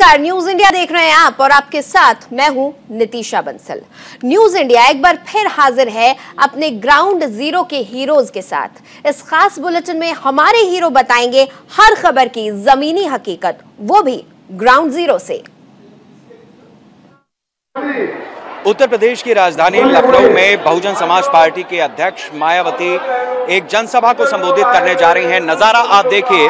नमस्कार, news India देख रहे हैं आप और आपके साथ मैं हूं नितिशा बंसल। न्यूज इंडिया एक बार फिर हाजिर है अपने ग्राउंड जीरो के हीरोज के साथ। इस खास बुलेटिन में हमारे हीरो बताएंगे हर खबर की जमीनी हकीकत, वो भी ग्राउंड जीरो से। उत्तर प्रदेश की राजधानी लखनऊ में बहुजन समाज पार्टी के अध्यक्ष मायावती एक जनसभा को संबोधित करने जा रही हैं। नजारा आप देखिए,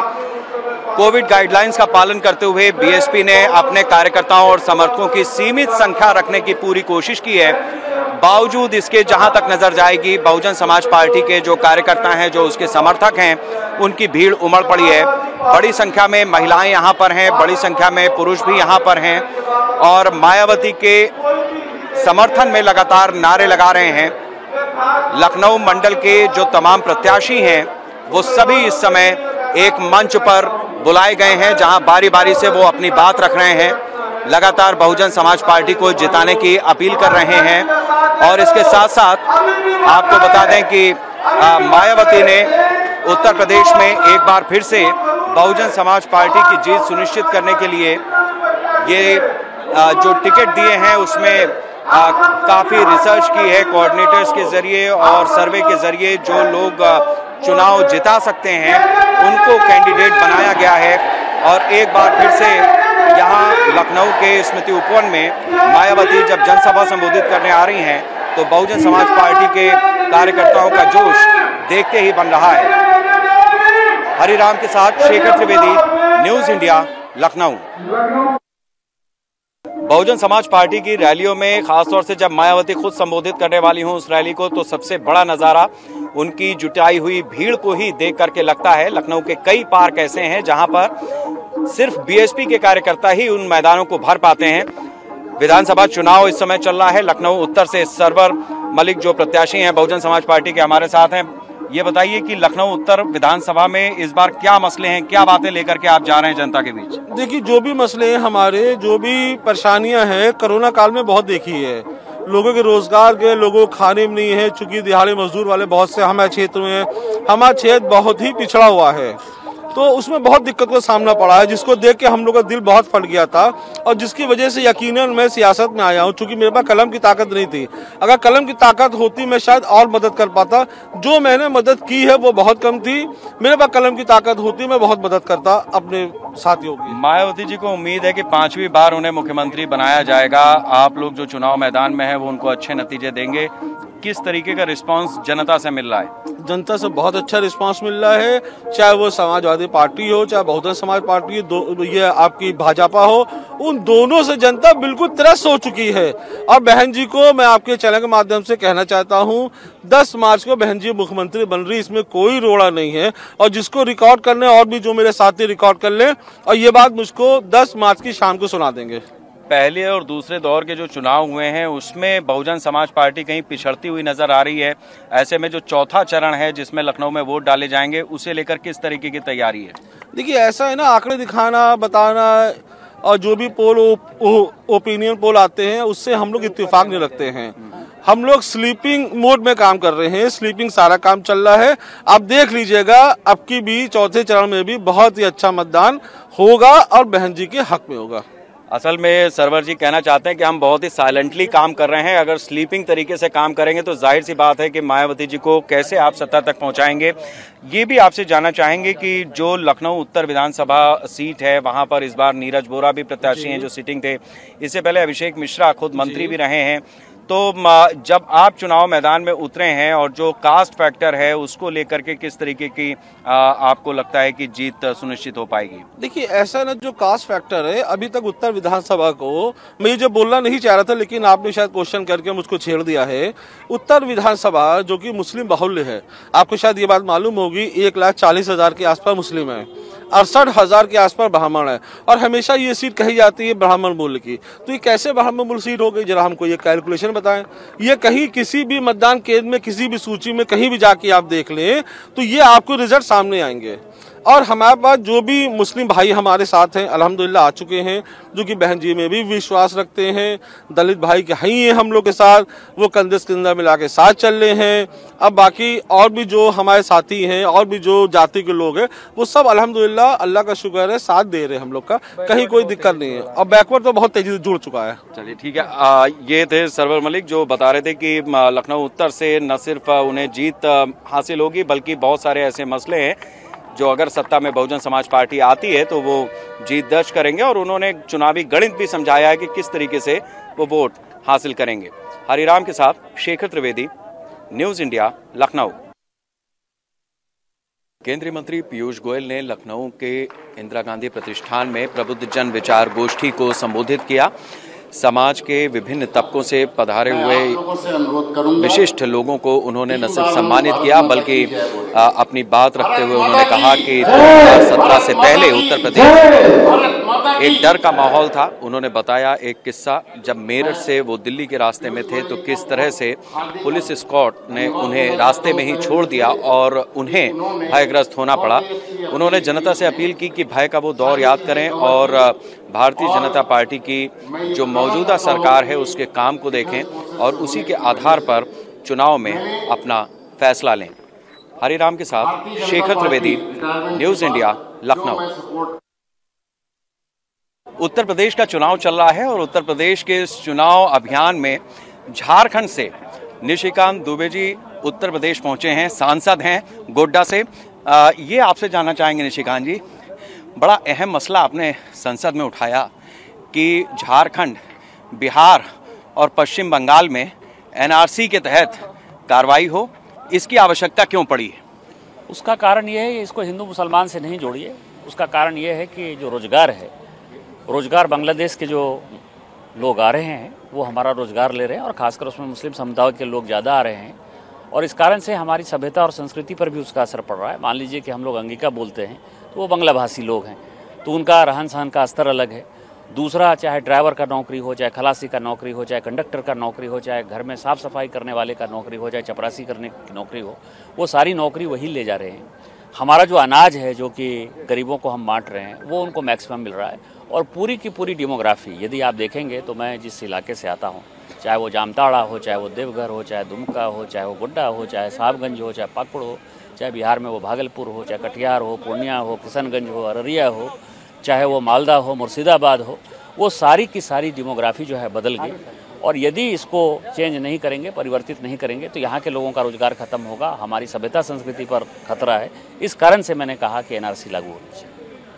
कोविड गाइडलाइंस का पालन करते हुए बीएसपी ने अपने कार्यकर्ताओं और समर्थकों की सीमित संख्या रखने की पूरी कोशिश की है। बावजूद इसके जहां तक नजर जाएगी, बहुजन समाज पार्टी के जो कार्यकर्ता हैं, जो उसके समर्थक हैं, उनकी भीड़ उमड़ पड़ी है। बड़ी संख्या में महिलाएं यहां पर हैं, बड़ी संख्या में पुरुष भी यहां पर हैं और मायावती के समर्थन में लगातार नारे लगा रहे हैं। लखनऊ मंडल के जो तमाम प्रत्याशी हैं, वो सभी इस समय एक मंच पर बुलाए गए हैं, जहां बारी बारी से वो अपनी बात रख रहे हैं। लगातार बहुजन समाज पार्टी को जिताने की अपील कर रहे हैं और इसके साथ साथ आपको बता दें कि मायावती ने उत्तर प्रदेश में एक बार फिर से बहुजन समाज पार्टी की जीत सुनिश्चित करने के लिए ये जो टिकट दिए हैं उसमें काफ़ी रिसर्च की है। कोऑर्डिनेटर्स के जरिए और सर्वे के जरिए जो लोग चुनाव जिता सकते हैं उनको कैंडिडेट बनाया गया है और एक बार फिर से यहाँ लखनऊ के स्मृति उपवन में मायावती जब जनसभा संबोधित करने आ रही हैं तो बहुजन समाज पार्टी के कार्यकर्ताओं का जोश देखते ही बन रहा है। हरिराम के साथ Shekhar Trivedi, news India, Lucknow. Bahujan Samaj party की रैलियों में खासतौर से जब मायावती खुद संबोधित करने वाली हूं उस रैली को, तो सबसे बड़ा नजारा उनकी जुटाई हुई भीड़ को ही देख करके लगता है। लखनऊ के कई पार्क ऐसे हैं जहां पर सिर्फ बीएसपी के कार्यकर्ता ही उन मैदानों को भर पाते हैं। विधानसभा चुनाव इस समय चल रहा है। लखनऊ उत्तर से सरवर मलिक जो प्रत्याशी हैं बहुजन समाज पार्टी के, हमारे साथ हैं। ये बताइए कि लखनऊ उत्तर विधानसभा में इस बार क्या मसले हैं, क्या बातें लेकर के आप जा रहे हैं जनता के बीच? देखिए, जो भी मसले हैं हमारे, जो भी परेशानियां हैं, कोरोना काल में बहुत देखी है। लोगों के रोजगार के, लोगों को खाने में नहीं है, चूंकि दिहाड़ी मजदूर वाले बहुत से हमारे क्षेत्र में, हमारा क्षेत्र बहुत ही पिछड़ा हुआ है, तो उसमें बहुत दिक्कत का सामना पड़ा है, जिसको देख के हम लोग का दिल बहुत फट गया था और जिसकी वजह से यकीनन मैं सियासत में आया हूं। चूंकि मेरे पास कलम की ताकत नहीं थी, अगर कलम की ताकत होती मैं शायद और मदद कर पाता। जो मैंने मदद की है वो बहुत कम थी। मेरे पास कलम की ताकत होती मैं बहुत मदद करता अपने साथियों की। मायावती जी को उम्मीद है कि 5वीं बार उन्हें मुख्यमंत्री बनाया जाएगा। आप लोग जो चुनाव मैदान में है वो उनको अच्छे नतीजे देंगे। किस तरीके का रिस्पांस जनता से मिल रहा है? जनता से बहुत अच्छा रिस्पांस मिल रहा है, चाहे वो समाजवादी पार्टी हो, चाहे बहुजन समाज पार्टी ये आपकी भाजपा हो, उन दोनों से जनता बिल्कुल त्रस्त हो चुकी है। और बहन जी को मैं आपके चैनल के माध्यम से कहना चाहता हूं, 10 मार्च को बहन जी मुख्यमंत्री बन रही, इसमें कोई रोड़ा नहीं है। और जिसको रिकॉर्ड करने और भी जो मेरे साथी रिकॉर्ड कर लें और ये बात मुझको 10 मार्च की शाम को सुना देंगे। पहले और दूसरे दौर के जो चुनाव हुए हैं उसमें बहुजन समाज पार्टी कहीं पिछड़ती हुई नजर आ रही है। ऐसे में जो चौथा चरण है जिसमें लखनऊ में वोट डाले जाएंगे, उसे लेकर किस तरीके की तैयारी है? देखिए, ऐसा है ना, आंकड़े दिखाना, बताना और जो भी ओपिनियन पोल आते हैं उससे हम लोग इत्तेफाक नहीं रखते हैं। हम लोग स्लीपिंग मोड में काम कर रहे हैं, स्लीपिंग सारा काम चल रहा है। आप देख लीजिएगा, अब की भी चौथे चरण में भी बहुत ही अच्छा मतदान होगा और बहन जी के हक में होगा। असल में सरवर जी कहना चाहते हैं कि हम बहुत ही साइलेंटली काम कर रहे हैं। अगर स्लीपिंग तरीके से काम करेंगे तो जाहिर सी बात है कि मायावती जी को कैसे आप सत्ता तक पहुंचाएंगे। ये भी आपसे जानना चाहेंगे कि जो लखनऊ उत्तर विधानसभा सीट है वहां पर इस बार नीरज बोरा भी प्रत्याशी हैं जो सिटिंग थे। इससे पहले अभिषेक मिश्रा खुद मंत्री भी रहे हैं। तो जब आप चुनाव मैदान में उतरे हैं और जो कास्ट फैक्टर है उसको लेकर के किस तरीके की आपको लगता है कि जीत सुनिश्चित हो पाएगी? देखिए, ऐसा ना, जो कास्ट फैक्टर है, अभी तक उत्तर विधानसभा को मैं ये बोलना नहीं चाह रहा था, लेकिन आपने शायद क्वेश्चन करके मुझको छेड़ दिया है। उत्तर विधानसभा जो कि मुस्लिम बाहुल्य है, आपको शायद ये बात मालूम होगी, 1,40,000 के आसपास मुस्लिम है, 68,000 के आसपास ब्राह्मण है और हमेशा ये सीट कही जाती है ब्राह्मण मूल्य की। तो ये कैसे ब्राह्मण मूल्य सीट हो गई, जरा हमको ये कैलकुलेशन बताएं। ये कहीं किसी भी मतदान केंद्र में, किसी भी सूची में कहीं भी जाके आप देख लें तो ये आपको रिजल्ट सामने आएंगे। और हमारे पास जो भी मुस्लिम भाई हमारे साथ हैं अल्हम्दुलिल्लाह आ चुके हैं, जो कि बहन जी में भी विश्वास रखते हैं, दलित भाई के हैं ये हम लोग के साथ, वो कंधे से कंधा मिला के साथ चल रहे हैं। अब बाकी और भी जो हमारे साथी हैं और भी जो जाति के लोग हैं वो सब अल्हम्दुलिल्लाह अल्लाह का शुक्र है साथ दे रहे हैं हम लोग का, कहीं कोई दिक्कत नहीं है। और बैकवर्ड तो बहुत तेजी से जुड़ चुका है। चलिए ठीक है। ये थे सरवर मलिक जो बता रहे थे कि लखनऊ उत्तर से न सिर्फ उन्हें जीत हासिल होगी बल्कि बहुत सारे ऐसे मसले हैं जो अगर सत्ता में बहुजन समाज पार्टी आती है तो वो जीत दर्ज करेंगे, और उन्होंने चुनावी गणित भी समझाया है कि किस तरीके से वो वोट हासिल करेंगे। हरिराम के साथ शेखर त्रिवेदी, न्यूज इंडिया, लखनऊ। केंद्रीय मंत्री पीयूष गोयल ने लखनऊ के इंदिरा गांधी प्रतिष्ठान में प्रबुद्ध जन विचार गोष्ठी को संबोधित किया। समाज के विभिन्न तबकों से पधारे हुए विशिष्ट लोगों को उन्होंने न सिर्फ सम्मानित किया बल्कि अपनी बात रखते हुए उन्होंने कहा कि 2017 से पहले उत्तर प्रदेश एक डर का माहौल था। उन्होंने बताया एक किस्सा, जब मेरठ से वो दिल्ली के रास्ते में थे तो किस तरह से पुलिस एस्कॉर्ट ने उन्हें रास्ते में ही छोड़ दिया और उन्हें भयग्रस्त होना पड़ा। उन्होंने जनता से अपील की कि भय का वो दौर याद करें और भारतीय जनता पार्टी की जो मौजूदा सरकार है उसके काम को देखें और उसी के आधार पर चुनाव में अपना फैसला लें। हरिराम के साथ शेखर त्रिवेदी, न्यूज इंडिया, लखनऊ। उत्तर प्रदेश का चुनाव चल रहा है और उत्तर प्रदेश के इस चुनाव अभियान में झारखंड से निशिकांत दुबे जी उत्तर प्रदेश पहुंचे हैं, सांसद हैं गोड्डा से। ये आपसे जानना चाहेंगे निशिकांत जी, बड़ा अहम मसला आपने संसद में उठाया कि झारखंड, बिहार और पश्चिम बंगाल में एनआरसी के तहत कार्रवाई हो, इसकी आवश्यकता क्यों पड़ी है? उसका कारण ये है, इसको हिंदू मुसलमान से नहीं जोड़िए। उसका कारण ये है कि जो रोजगार है, रोजगार बांग्लादेश के जो लोग आ रहे हैं वो हमारा रोजगार ले रहे हैं और खासकर उसमें मुस्लिम समुदाय के लोग ज़्यादा आ रहे हैं और इस कारण से हमारी सभ्यता और संस्कृति पर भी उसका असर पड़ रहा है। मान लीजिए कि हम लोग अंगिका बोलते हैं तो वो बांग्ला भाषी लोग हैं, तो उनका रहन सहन का स्तर अलग है। दूसरा, चाहे ड्राइवर का नौकरी हो, चाहे खलासी का नौकरी हो, चाहे कंडक्टर का नौकरी हो, चाहे घर में साफ़ सफाई करने वाले का नौकरी हो, चाहे चपरासी करने की नौकरी हो, वो सारी नौकरी वही ले जा रहे हैं। हमारा जो अनाज है जो कि गरीबों को हम बांट रहे हैं वो उनको मैक्सिमम मिल रहा है। और पूरी की पूरी डेमोग्राफी यदि आप देखेंगे तो मैं जिस इलाके से आता हूँ, चाहे वो जामताड़ा हो, चाहे वो देवघर हो, चाहे दुमका हो, चाहे वो गोड्डा हो, चाहे साहबगंज हो, चाहे पाकुड़ हो, चाहे बिहार में वो भागलपुर हो, चाहे कटिहार हो, पूर्णिया हो, किशनगंज हो, अररिया हो, चाहे वो मालदा हो, मुर्शिदाबाद हो, वो सारी की सारी डेमोग्राफी जो है बदल गई। और यदि इसको चेंज नहीं करेंगे, परिवर्तित नहीं करेंगे तो यहाँ के लोगों का रोजगार खत्म होगा, हमारी सभ्यता संस्कृति पर खतरा है। इस कारण से मैंने कहा कि एनआरसी लागू होनी चाहिए।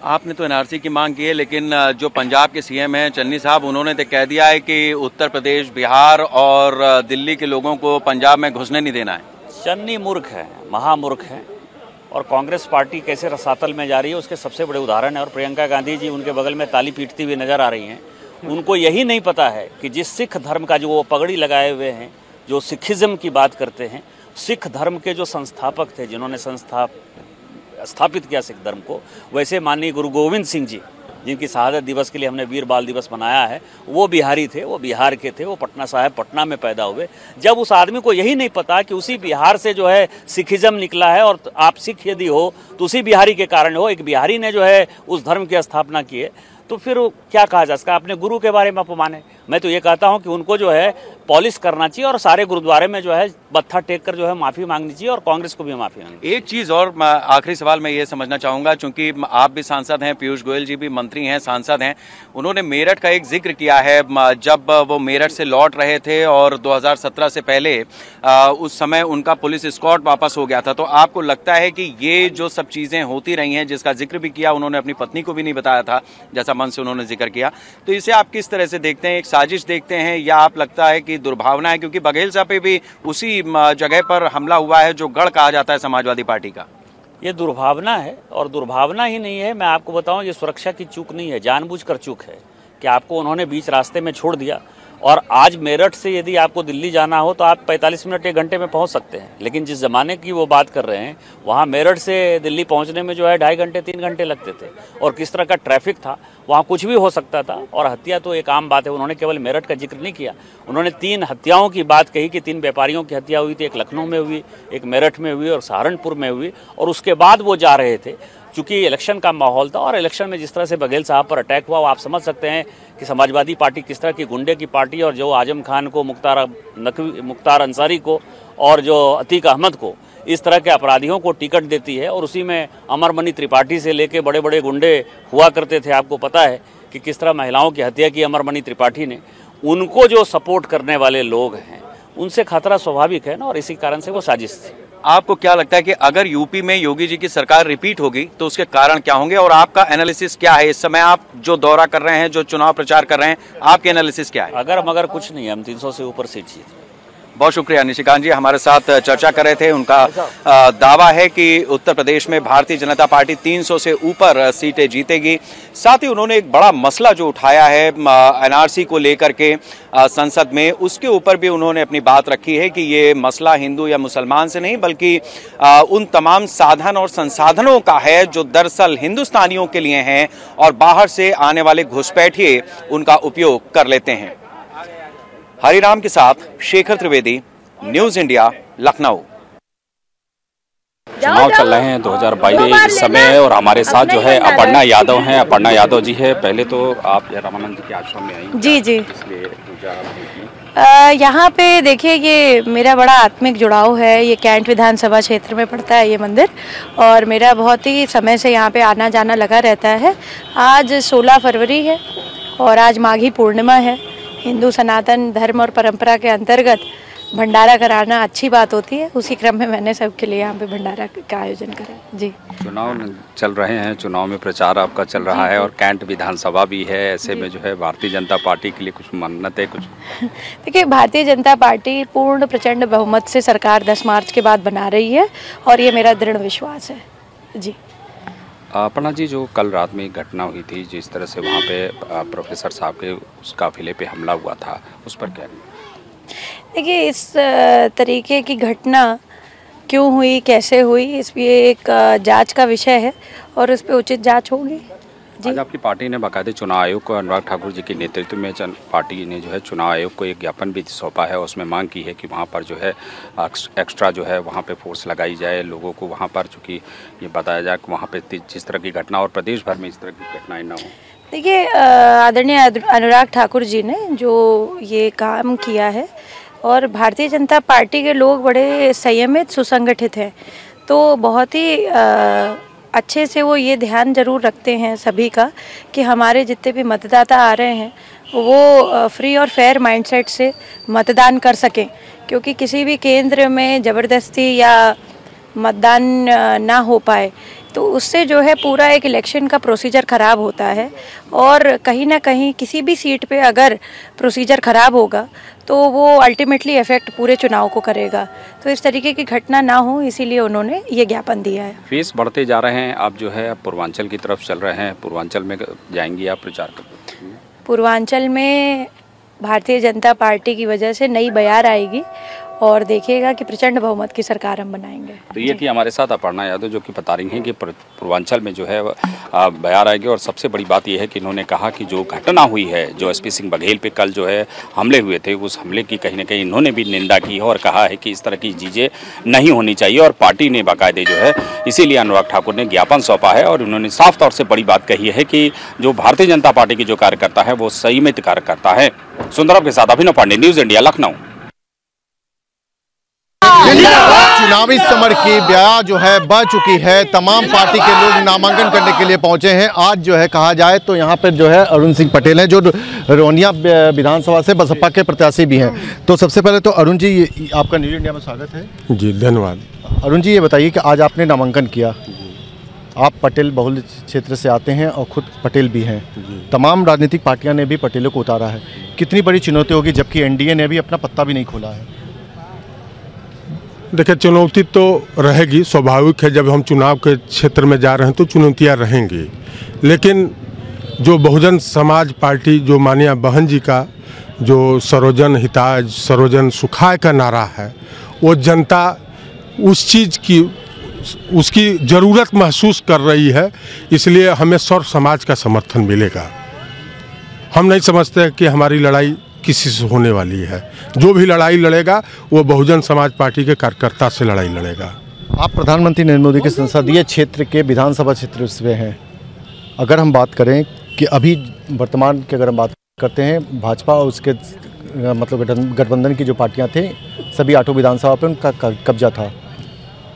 आपने तो एनआरसी की मांग की है, लेकिन जो पंजाब के सीएम हैं चन्नी साहब, उन्होंने तो कह दिया है कि उत्तर प्रदेश, बिहार और दिल्ली के लोगों को पंजाब में घुसने नहीं देना है। चन्नी मूर्ख है, महामूर्ख है। और कांग्रेस पार्टी कैसे रसातल में जा रही है उसके सबसे बड़े उदाहरण है। और प्रियंका गांधी जी उनके बगल में ताली पीटती हुई नजर आ रही हैं। उनको यही नहीं पता है कि जिस सिख धर्म का जो वो पगड़ी लगाए हुए हैं, जो सिखिज्म की बात करते हैं, सिख धर्म के जो संस्थापक थे, जिन्होंने स्थापित किया सिख धर्म को, वैसे माननीय गुरु गोविंद सिंह जी, जिनकी शहादत दिवस के लिए हमने वीर बाल दिवस मनाया है, वो बिहारी थे, वो बिहार के थे, वो पटना साहिब पटना में पैदा हुए। जब उस आदमी को यही नहीं पता कि उसी बिहार से जो है सिखिज्म निकला है और आप सिख यदि हो तो उसी बिहारी के कारण हो, एक बिहारी ने जो है उस धर्म की स्थापना की है, तो फिर क्या कहा जा सकता है? अपने गुरु के बारे में अपमान है। मैं तो ये कहता हूं कि उनको जो है पॉलिश करना चाहिए और सारे गुरुद्वारे में जो है मत्था टेक कर जो है माफी मांगनी चाहिए और कांग्रेस को भी माफी मांगनी चाहिए। एक चीज और आखिरी सवाल मैं ये समझना चाहूंगा, चूंकि आप भी सांसद हैं, पीयूष गोयल जी भी मंत्री हैं, सांसद हैं, उन्होंने मेरठ का एक जिक्र किया है जब वो मेरठ से लौट रहे थे और 2017 से पहले उस समय उनका पुलिस एस्कॉर्ट वापस हो गया था। तो आपको लगता है कि ये जो सब चीजें होती रही हैं, जिसका जिक्र भी किया उन्होंने, अपनी पत्नी को भी नहीं बताया था जैसा मन से उन्होंने जिक्र किया, तो इसे आप किस तरह से देखते हैं? एक साजिश देखते हैं या आप लगता है कि दुर्भावना है? क्योंकि बघेल साहब पे भी उसी जगह पर हमला हुआ है जो गढ़ कहा जाता है समाजवादी पार्टी का। ये दुर्भावना है और दुर्भावना ही नहीं है, मैं आपको बताऊं, ये सुरक्षा की चूक नहीं है, जानबूझकर चूक है कि आपको उन्होंने बीच रास्ते में छोड़ दिया। और आज मेरठ से यदि आपको दिल्ली जाना हो तो आप 45 मिनट 1 घंटे में पहुंच सकते हैं, लेकिन जिस ज़माने की वो बात कर रहे हैं वहाँ मेरठ से दिल्ली पहुंचने में जो है 2.5 घंटे 3 घंटे लगते थे। और किस तरह का ट्रैफिक था, वहाँ कुछ भी हो सकता था। और हत्या तो एक आम बात है, उन्होंने केवल मेरठ का जिक्र नहीं किया, उन्होंने 3 हत्याओं की बात कही कि 3 व्यापारियों की हत्या हुई थी, एक लखनऊ में हुई, एक मेरठ में हुई और सहारनपुर में हुई, और उसके बाद वो जा रहे थे। चूंकि इलेक्शन का माहौल था और इलेक्शन में जिस तरह से बघेल साहब पर अटैक हुआ वो आप समझ सकते हैं कि समाजवादी पार्टी किस तरह की गुंडे की पार्टी, और जो आजम खान को, मुख्तार अंसारी को और जो अतीक अहमद को, इस तरह के अपराधियों को टिकट देती है। और उसी में अमरमणि त्रिपाठी से लेके बड़े बड़े गुंडे हुआ करते थे। आपको पता है कि किस तरह महिलाओं की हत्या की अमरमणि त्रिपाठी ने। उनको जो सपोर्ट करने वाले लोग हैं उनसे खतरा स्वाभाविक है ना, और इसी कारण से वो साजिश थी। आपको क्या लगता है कि अगर यूपी में योगी जी की सरकार रिपीट होगी तो उसके कारण क्या होंगे, और आपका एनालिसिस क्या है? इस समय आप जो दौरा कर रहे हैं, जो चुनाव प्रचार कर रहे हैं, आपके एनालिसिस क्या है? अगर मगर कुछ नहीं, हम 300 से ऊपर सीट जीते। बहुत शुक्रिया। निशिकांत जी हमारे साथ चर्चा कर रहे थे। उनका दावा है कि उत्तर प्रदेश में भारतीय जनता पार्टी 300 से ऊपर सीटें जीतेगी। साथ ही उन्होंने एक बड़ा मसला जो उठाया है एनआरसी को लेकर के संसद में, उसके ऊपर भी उन्होंने अपनी बात रखी है कि ये मसला हिंदू या मुसलमान से नहीं बल्कि उन तमाम साधन और संसाधनों का है जो दरअसल हिंदुस्तानियों के लिए हैं और बाहर से आने वाले घुसपैठिए उनका उपयोग कर लेते हैं। हरिराम के साथ शेखर त्रिवेदी, न्यूज इंडिया, लखनऊ। चुनाव चल रहे हैं 2022 इस समय है और हमारे साथ जो है अपर्णा यादव हैं। अपर्णा यादव जी है। पहले तो आप रामानंद जी के आश्रम में आई। जी जी, इसलिए पूजा यहाँ पे देखिए ये मेरा बड़ा आत्मिक जुड़ाव है। ये कैंट विधानसभा क्षेत्र में पड़ता है ये मंदिर, और मेरा बहुत ही समय से यहाँ पे आना जाना लगा रहता है। आज 16 फरवरी है और आज माघी पूर्णिमा है। हिंदू सनातन धर्म और परंपरा के अंतर्गत भंडारा कराना अच्छी बात होती है। उसी क्रम में मैंने सबके लिए यहाँ पे भंडारा का आयोजन करा। जी, चुनाव चल रहे हैं, चुनाव में प्रचार आपका चल रहा है और कैंट विधानसभा भी है। ऐसे में जो है भारतीय जनता पार्टी के लिए कुछ मन्नत है? कुछ देखिए, भारतीय जनता पार्टी पूर्ण प्रचंड बहुमत से सरकार 10 मार्च के बाद बना रही है और ये मेरा दृढ़ विश्वास है। जी, अपर्णा जी, जो कल रात में एक घटना हुई थी, जिस तरह से वहाँ पे प्रोफेसर साहब के उस काफिले पे हमला हुआ था, उस पर क्या? देखिए, इस तरीके की घटना क्यों हुई, कैसे हुई, इस पे एक जांच का विषय है और उस पर उचित जांच होगी। आज आपकी पार्टी ने बाकायदे चुनाव आयोग को, अनुराग ठाकुर जी के नेतृत्व में पार्टी ने जो है चुनाव आयोग को एक ज्ञापन भी सौंपा है। उसमें मांग की है कि वहाँ पर जो है एक्स्ट्रा जो है वहाँ पे फोर्स लगाई जाए, लोगों को वहाँ पर, चूँकि ये बताया जाए कि वहाँ पे जिस तरह की घटना और प्रदेश भर में इस तरह की घटनाएं ना हो। देखिए, आदरणीय अनुराग ठाकुर जी ने जो ये काम किया है, और भारतीय जनता पार्टी के लोग बड़े संयमित सुसंगठित हैं, तो बहुत ही अच्छे से वो ये ध्यान जरूर रखते हैं सभी का कि हमारे जितने भी मतदाता आ रहे हैं वो फ्री और फेयर माइंडसेट से मतदान कर सकें, क्योंकि किसी भी केंद्र में ज़बरदस्ती या मतदान ना हो पाए तो उससे जो है पूरा एक इलेक्शन का प्रोसीजर ख़राब होता है, और कहीं ना कहीं किसी भी सीट पे अगर प्रोसीजर ख़राब होगा तो वो अल्टीमेटली इफेक्ट पूरे चुनाव को करेगा। तो इस तरीके की घटना ना हो, इसीलिए उन्होंने ये ज्ञापन दिया है। फीस बढ़ते जा रहे हैं, आप जो है पूर्वांचल की तरफ चल रहे हैं, पूर्वांचल में जाएंगी आप प्रचार कर? पूर्वांचल में भारतीय जनता पार्टी की वजह से नई बयार आएगी और देखिएगा कि प्रचंड बहुमत की सरकार हम बनाएंगे। तो ये कि हमारे साथ अपर्णा यादव जो कि बता रही हैं कि पूर्वांचल में जो है बयार आएगी, और सबसे बड़ी बात यह है कि इन्होंने कहा कि जो घटना हुई है, जो एसपी सिंह बघेल पे कल जो है हमले हुए थे, उस हमले की कहीं ना कहीं इन्होंने भी निंदा की है और कहा है कि इस तरह की चीज़ें नहीं होनी चाहिए, और पार्टी ने बाकायदे जो है इसीलिए अनुराग ठाकुर ने ज्ञापन सौंपा है। और उन्होंने साफ तौर से बड़ी बात कही है कि जो भारतीय जनता पार्टी की जो कार्यकर्ता है वो संयमित कार्यकर्ता है। सुंदरम के साथ अभिनव पांडे, न्यूज़ इंडिया, लखनऊ। चुनावी समर की ब्याह जो है बढ़ चुकी है। तमाम पार्टी के लोग नामांकन करने के लिए पहुंचे हैं। आज जो है कहा जाए तो यहाँ पर जो है अरुण सिंह पटेल हैं, जो रोनिया विधानसभा से बसपा के प्रत्याशी भी हैं। तो सबसे पहले तो अरुण जी, आपका न्यूज़ इंडिया में स्वागत है। जी, धन्यवाद। अरुण जी, ये बताइए कि आज आपने नामांकन किया, आप पटेल बहुल क्षेत्र से आते हैं और खुद पटेल भी हैं। तमाम राजनीतिक पार्टियां ने भी पटेलों को उतारा है। कितनी बड़ी चुनौती होगी, जबकि एनडीए ने भी अपना पत्ता भी नहीं खोला है? देखिए, चुनौती तो रहेगी, स्वाभाविक है। जब हम चुनाव के क्षेत्र में जा रहे हैं तो चुनौतियां रहेंगी, लेकिन जो बहुजन समाज पार्टी, जो माननीय बहन जी का जो सर्वजन हिताय सर्वजन सुखाय का नारा है, वो जनता उस चीज़ की, उसकी ज़रूरत महसूस कर रही है। इसलिए हमें सर्व समाज का समर्थन मिलेगा। हम नहीं समझते कि हमारी लड़ाई किसी से होने वाली है। जो भी लड़ाई लड़ेगा वो बहुजन समाज पार्टी के कार्यकर्ता से लड़ाई लड़ेगा। आप प्रधानमंत्री नरेंद्र मोदी के संसदीय क्षेत्र के विधानसभा क्षेत्र से हैं। अगर हम बात करें कि अभी वर्तमान की अगर हम बात करते हैं, भाजपा और उसके मतलब गठबंधन की जो पार्टियां थे, सभी 8 विधानसभा पे उनका कब्जा था।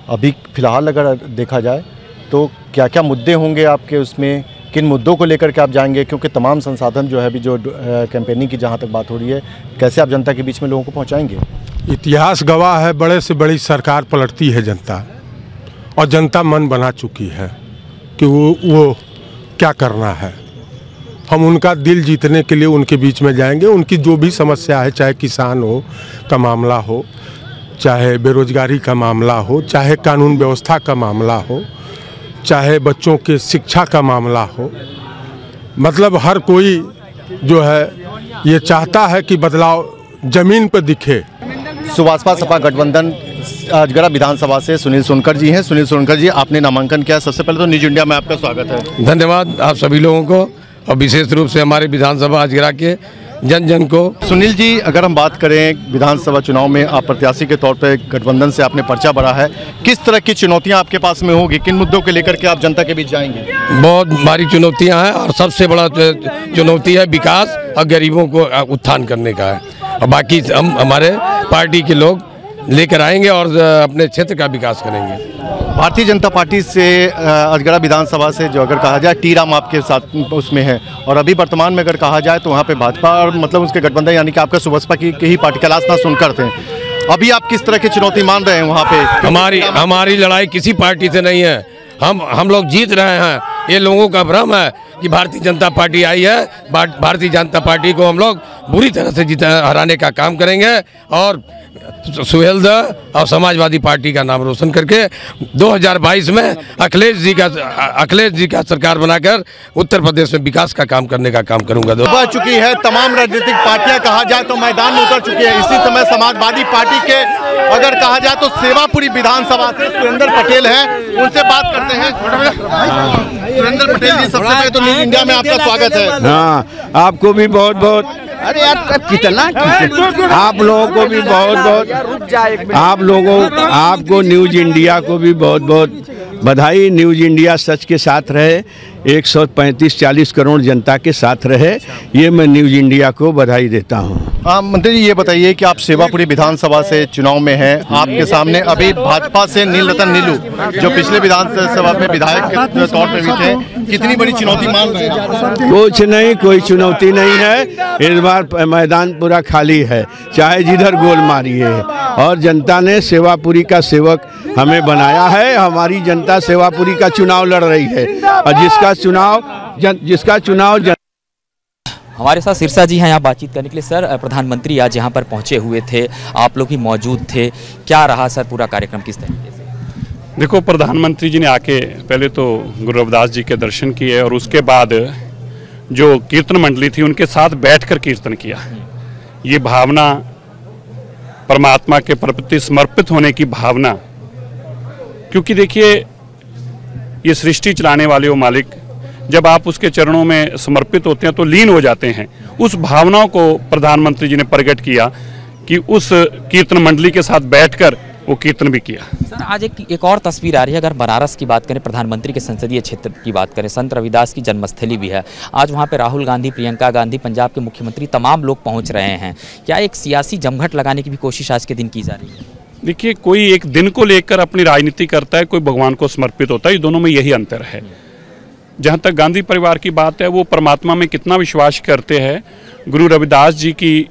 अभी फिलहाल अगर देखा जाए तो क्या क्या मुद्दे होंगे आपके, उसमें किन मुद्दों को लेकर के आप जाएंगे, क्योंकि तमाम संसाधन जो है अभी जो कैंपेनिंग की जहां तक बात हो रही है, कैसे आप जनता के बीच में लोगों को पहुंचाएंगे? इतिहास गवाह है, बड़े से बड़ी सरकार पलटती है जनता, और जनता मन बना चुकी है कि वो क्या करना है। हम उनका दिल जीतने के लिए उनके बीच में जाएंगे। उनकी जो भी समस्या है, चाहे किसान हो का मामला हो, चाहे बेरोजगारी का मामला हो, चाहे कानून व्यवस्था का मामला हो, चाहे बच्चों के शिक्षा का मामला हो, मतलब हर कोई जो है ये चाहता है कि बदलाव जमीन पर दिखे। सुभाषपा सपा गठबंधन अजगरा विधानसभा से सुनील सोनकर जी हैं। सुनील सोनकर जी, आपने नामांकन किया। सबसे पहले तो न्यूज इंडिया में आपका स्वागत है। धन्यवाद आप सभी लोगों को, और विशेष रूप से हमारे विधानसभा अजगरा के जन जन को। सुनील जी, अगर हम बात करें विधानसभा चुनाव में आप प्रत्याशी के तौर पे गठबंधन से आपने पर्चा भरा है, किस तरह की चुनौतियां आपके पास में होगी, किन मुद्दों को लेकर के आप जनता के बीच जाएंगे? बहुत भारी चुनौतियां हैं, और सबसे बड़ा चुनौती है विकास और गरीबों को उत्थान करने का है, और बाकी हम हमारे पार्टी के लोग लेकर आएंगे और अपने क्षेत्र का विकास करेंगे। भारतीय जनता पार्टी से अजगरा विधानसभा से जो अगर कहा जाए, टी राम आपके साथ उसमें है, और अभी वर्तमान में अगर कहा जाए तो वहाँ पे भाजपा और मतलब उसके गठबंधन यानी कि आपका सुबसपा की ही पार्टी कैलाश नाथ सोनकर थे। अभी आप किस तरह की चुनौती मान रहे हैं वहाँ पे? हमारी लड़ाई किसी पार्टी से नहीं है। हम लोग जीत रहे हैं। ये लोगों का भ्रम है कि भारतीय जनता पार्टी आई है। भारतीय जनता पार्टी को हम लोग बुरी तरह से हराने का काम करेंगे, और सुहेलदेव और समाजवादी पार्टी का नाम रोशन करके 2022 में अखिलेश जी का सरकार बनाकर उत्तर प्रदेश में विकास का काम करने का काम करूंगा। बढ़ चुकी है, तमाम राजनीतिक पार्टियां कहा जाए तो मैदान में उतर चुकी है। इसी समय समाजवादी पार्टी के अगर कहा जाए तो सेवापुरी विधानसभा से सुरेंद्र पटेल हैं, उनसे बात करते हैं। सुरेंद्र पटेल जी, सबसे पहले तो न्यूज इंडिया में आपका स्वागत है। हाँ, आपको भी बहुत बहुत, अरे यार कितना आप लोगों को भी बहुत बहुत, आपको न्यूज इंडिया को भी बहुत बहुत बधाई। न्यूज इंडिया सच के साथ रहे, 135-40 करोड़ जनता के साथ रहे, ये मैं न्यूज इंडिया को बधाई देता हूँ। मंत्री जी, ये बताइए कि आप सेवापुरी विधानसभा से चुनाव में हैं, आपके सामने अभी भाजपा से नीलरतन नीलू जो पिछले विधानसभा में विधायक के तौर पर भी थे, कितनी बड़ी चुनौती मान रहे हैं? कुछ नहीं, कोई चुनौती नहीं है। इस बार मैदान पूरा खाली है, चाहे जिधर गोल मारिए, और जनता ने सेवापुरी का सेवक हमें बनाया है। हमारी जनता सेवापुरी का चुनाव लड़ रही है, और जिसका चुनाव हमारे साथ सिरसा जी हैं यहाँ बातचीत करने के लिए। सर, प्रधानमंत्री आज यहाँ पर पहुँचे हुए थे, आप लोग भी मौजूद थे, क्या रहा सर पूरा कार्यक्रम किस तरीके से? देखो, प्रधानमंत्री जी ने आके पहले तो गुरु रविदास जी के दर्शन किए, और उसके बाद जो कीर्तन मंडली थी उनके साथ बैठकर कीर्तन किया। ये भावना, परमात्मा के प्रति समर्पित होने की भावना, क्योंकि देखिए ये सृष्टि चलाने वाले वो मालिक, जब आप उसके चरणों में समर्पित होते हैं तो लीन हो जाते हैं। उस भावनाओं को प्रधानमंत्री जी ने प्रकट किया कि उस कीर्तन मंडली के साथ बैठकर वो कीर्तन भी किया। सर, आज एक और तस्वीर आ रही है। अगर बनारस की बात करें, प्रधानमंत्री के संसदीय क्षेत्र की बात करें, संत रविदास की जन्मस्थली भी है। आज वहाँ पे राहुल गांधी, प्रियंका गांधी, पंजाब के मुख्यमंत्री, तमाम लोग पहुँच रहे हैं। क्या एक सियासी जमघट लगाने की भी कोशिश आज के दिन की जा रही है? देखिए, कोई एक दिन को लेकर अपनी राजनीति करता है, कोई भगवान को समर्पित होता है, ये दोनों में यही अंतर है। जहाँ तक गांधी परिवार की बात है, वो परमात्मा में कितना विश्वास करते हैं। गुरु रविदास जी की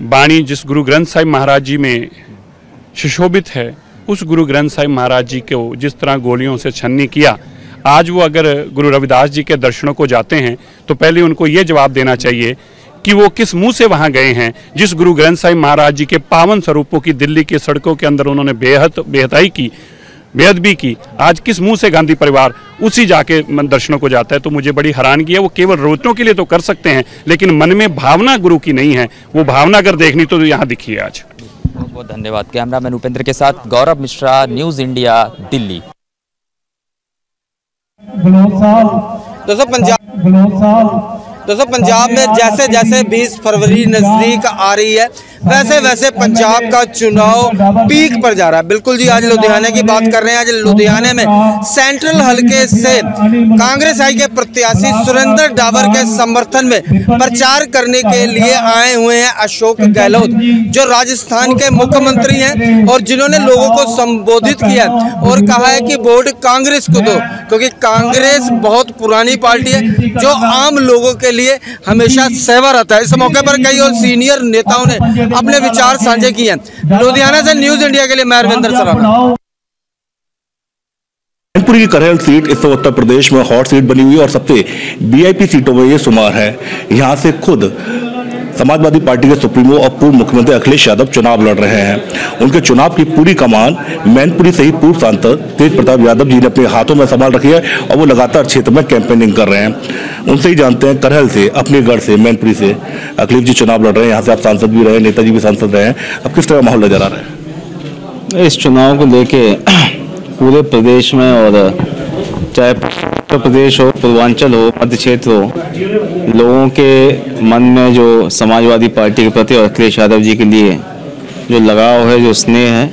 वाणी जिस गुरु ग्रंथ साहिब महाराज जी में सुशोभित है, उस गुरु ग्रंथ साहिब महाराज जी को जिस तरह गोलियों से छन्नी किया, आज वो अगर गुरु रविदास जी के दर्शनों को जाते हैं तो पहले उनको ये जवाब देना चाहिए कि वो किस मुंह से वहाँ गए हैं। जिस गुरु ग्रंथ साहिब महाराज जी के पावन स्वरूपों की दिल्ली की सड़कों के अंदर उन्होंने बेहदाई की, बेअदबी की, आज किस मुंह से गांधी परिवार उसी जाके दर्शनों को जाता है। तो मुझे बड़ी हैरानगी है। वो केवल रोटों के लिए तो कर सकते हैं, लेकिन मन में भावना गुरु की नहीं है। वो भावना अगर देखनी तो यहाँ दिखी है आज। बहुत बहुत धन्यवाद। कैमरामैन उपेंद्र के साथ गौरव मिश्रा, न्यूज इंडिया, दिल्ली। पंजाब दोस्तों पंजाब में जैसे जैसे 20 फरवरी नज़दीक आ रही है वैसे वैसे पंजाब का चुनाव पीक पर जा रहा है। बिल्कुल जी, आज लुधियाने की बात कर रहे हैं। आज लुधियाने में सेंट्रल हलके से कांग्रेस आई के प्रत्याशी सुरेंद्र डावर के समर्थन में प्रचार करने के लिए आए हुए हैं अशोक गहलोत, जो राजस्थान के मुख्यमंत्री हैं और जिन्होंने लोगों को संबोधित किया और कहा है कि वोट कांग्रेस को दो, क्योंकि कांग्रेस बहुत पुरानी पार्टी है जो आम लोगों के लिए हमेशा सेवा रहता है। इस मौके पर कई और सीनियर नेताओं ने अपने विचार साझे किए हैं। लुधियाना से न्यूज इंडिया के लिए मैं रविंदर सरावना। मैनपुरी की करहल सीट इस समय उत्तर प्रदेश में हॉट सीट बनी हुई है और सबसे वीआईपी सीटों में ये शुमार है। यहाँ से खुद समाजवादी पार्टी के सुप्रीमो और पूर्व मुख्यमंत्री अखिलेश यादव चुनाव लड़ रहे हैं। उनके चुनाव की पूरी कमान मैनपुरी सहित पूर्व सांसद तेज प्रताप यादव जी ने अपने हाथों में संभाल रखी है और वो लगातार क्षेत्र में कैंपेनिंग कर रहे हैं। उनसे ही जानते हैं करहल से, अपने गढ़ से, मैनपुरी से अखिलेश जी चुनाव लड़ रहे हैं। यहाँ से आप सांसद भी रहे, नेताजी भी सांसद रहे हैं। अब किस तरह माहौल नजर आ रहा है इस चुनाव को लेके पूरे प्रदेश में? और चाहे उत्तर प्रदेश हो, पूर्वांचल हो, मध्य क्षेत्र हो, लोगों के मन में जो समाजवादी पार्टी के प्रति और अखिलेश यादव जी के लिए जो लगाव है, जो स्नेह है,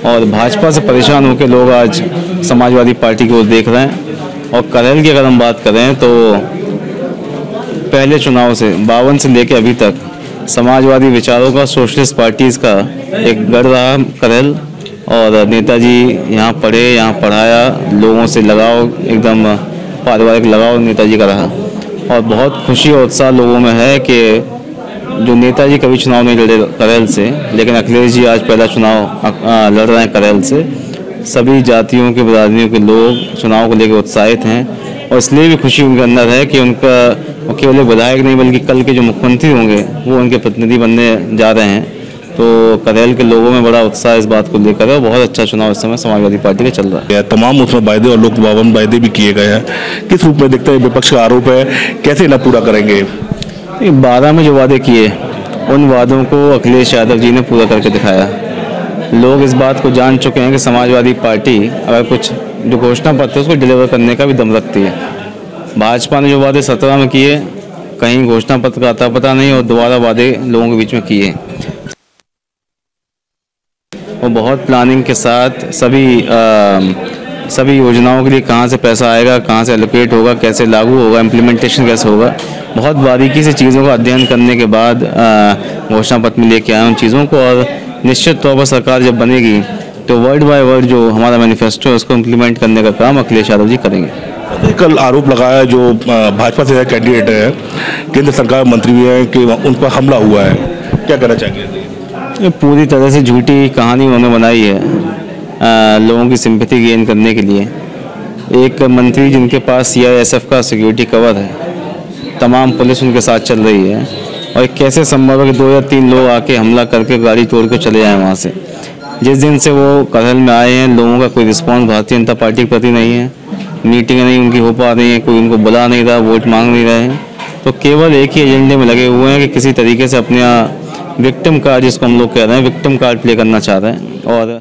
और भाजपा से परेशान होकर लोग आज समाजवादी पार्टी की ओर देख रहे हैं। और करहल की अगर हम बात करें तो पहले चुनाव से 52 से लेकर अभी तक समाजवादी विचारों का, सोशलिस्ट पार्टीज़ का एक गढ़ रहा करहल। और नेताजी यहाँ पढ़े, यहाँ पढ़ाया, लोगों से लगाव, एकदम पारिवारिक लगाव नेताजी का रहा। और बहुत खुशी और उत्साह लोगों में है कि जो नेताजी कभी चुनाव नहीं लड़े करहल से, लेकिन अखिलेश जी आज पहला चुनाव लड़ रहे हैं करहल से। सभी जातियों के, बिरादरियों के लोग चुनाव को लेकर उत्साहित हैं और इसलिए भी खुशी उनके अंदर है कि उनका केवल एक विधायक नहीं बल्कि कल के जो मुख्यमंत्री होंगे वो उनके प्रतिनिधि बनने जा रहे हैं। तो करहल के लोगों में बड़ा उत्साह इस बात को लेकर है। बहुत अच्छा चुनाव इस समय समाजवादी पार्टी का चल रहा है। तमाम उसमें वायदे और लोक भवन वायदे भी किए गए हैं, किस रूप में देखते हैं? विपक्ष का आरोप है, कैसे ना पूरा करेंगे? 12 में जो वादे किए उन वादों को अखिलेश यादव जी ने पूरा करके दिखाया। लोग इस बात को जान चुके हैं कि समाजवादी पार्टी अगर कुछ जो घोषणा पत्र है उसको डिलीवर करने का भी दम रखती है। भाजपा ने जो वादे 17 में किए, कहीं घोषणा पत्र का आता पता नहीं, और दोबारा वादे लोगों के बीच में किए। वो बहुत प्लानिंग के साथ सभी योजनाओं के लिए कहाँ से पैसा आएगा, कहाँ से एलोकेट होगा, कैसे लागू होगा, इम्प्लीमेंटेशन कैसे होगा, बहुत बारीकी से चीज़ों का अध्ययन करने के बाद घोषणा पत्र में लेके आए उन चीज़ों को। और निश्चित तौर पर सरकार जब बनेगी तो वर्ड बाय वर्ड जो हमारा मैनिफेस्टो है उसको इम्प्लीमेंट करने का काम अखिलेश यादव जी करेंगे। कल आरोप लगाया जो भाजपा से कैंडिडेट है, केंद्र सरकार मंत्री भी है, कि उन पर हमला हुआ है, क्या कहना चाहेंगे? ये पूरी तरह से झूठी कहानी उन्होंने बनाई है लोगों की सिंपैथी गेन करने के लिए। एक मंत्री जिनके पास CISF का सिक्योरिटी कवर है, तमाम पुलिस उनके साथ चल रही है, और कैसे संभव है कि 2 या 3 लोग आके हमला करके गाड़ी तोड़ के चले जाएं वहाँ से? जिस दिन से वो करहल में आए हैं लोगों का कोई रिस्पॉन्स भारतीय जनता पार्टी के प्रति नहीं है। मीटिंगें नहीं उनकी हो पा रही हैं, कोई उनको बुला नहीं रहा, वोट मांग नहीं रहे हैं। तो केवल एक ही एजेंडे में लगे हुए हैं कि किसी तरीके से अपने विक्टिम कार्ड, जिसको हम लोग कह रहे हैं विक्टिम कार्ड प्ले करना चाह रहे हैं। और